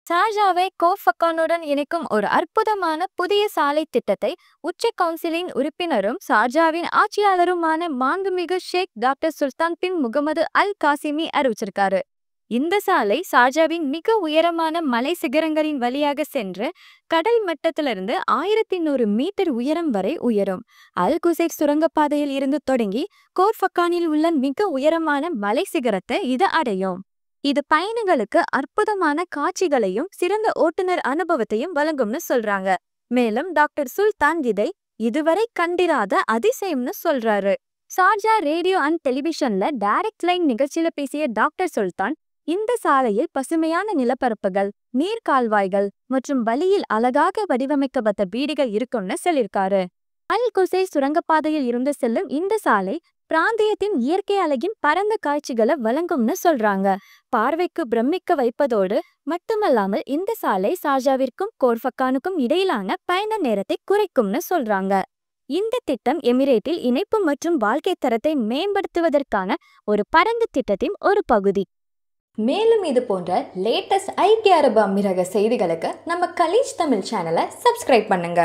ஷார்ஜாவை கோஃபக்கானுடன் இணைக்கும் ஒரு அற்புதமான புதிய சாலை திட்டத்தை உச்ச கவுன்சிலின் உறுப்பினரும் ஷார்ஜாவின் ஆட்சியாளருமான மாண்புமிகு ஷேக் டாக்டர் சுல்தான் பின் முகமது அல் காசிமி அறிவிச்சிருக்காரு. இந்த சாலை ஷார்ஜாவின் மிக உயரமான மலை சிகரங்களின் வழியாக சென்று கடல் மட்டத்திலிருந்து 1100 மீட்டர் உயரம் வரை உயரும். அல் குசைர் சுரங்கப்பாதையில் இருந்து தொடங்கி கோர்ஃபக்கானில் உள்ள மிக உயரமான மலை சிகரத்தை இது அடையும். இது பயணிகளுக்கு அற்புதமான காட்சிகளையும் சிறந்த ஓட்டுநர் அனுபவத்தையும் வழங்கும்னு சொல்றாங்க. மேலும் டாக்டர் சுல்தான் இதை இதுவரை கண்டிராத அதிசயம்னு சொல்றாரு. ஷார்ஜா ரேடியோ அண்ட் டெலிவிஷன்ல டைரக்ட் லைன் நிகழ்ச்சியில பேசிய டாக்டர் சுல்தான் இந்த சாலையில் பசுமையான நிலப்பரப்புகள், நீர் கால்வாய்கள் மற்றும் வழியில் அழகாக வடிவமைக்கப்பட்ட வீடுகள் இருக்கும்னு சொல்லியிருக்காரு. அல் குசைர் சுரங்கப்பாதையில் இருந்து செல்லும் இந்த சாலை பிராந்தியத்தின் இயற்கை அழகின் பரந்த காட்சிகளை வழங்கும்னு சொல்றாங்க. பார்வைக்கு பிரமிக்க வைப்பதோடு மட்டுமல்லாமல் இந்த சாலை ஷார்ஜாவிற்கும் கோர்ஃபக்கானுக்கும் இடையிலான பயண நேரத்தை குறைக்கும்னு சொல்றாங்க. இந்த திட்டம் எமிரேட்டில் இணைப்பு மற்றும் வாழ்க்கை தரத்தை மேம்படுத்துவதற்கான ஒரு பரந்த திட்டத்தின் ஒரு பகுதி. மேலும் இது போன்ற லேட்டஸ்ட் ஐக்கிய அரபு அமீரக செய்திகளுக்கு நம்ம கலீஜ் தமிழ் சேனலை சப்ஸ்கிரைப் பண்ணுங்க.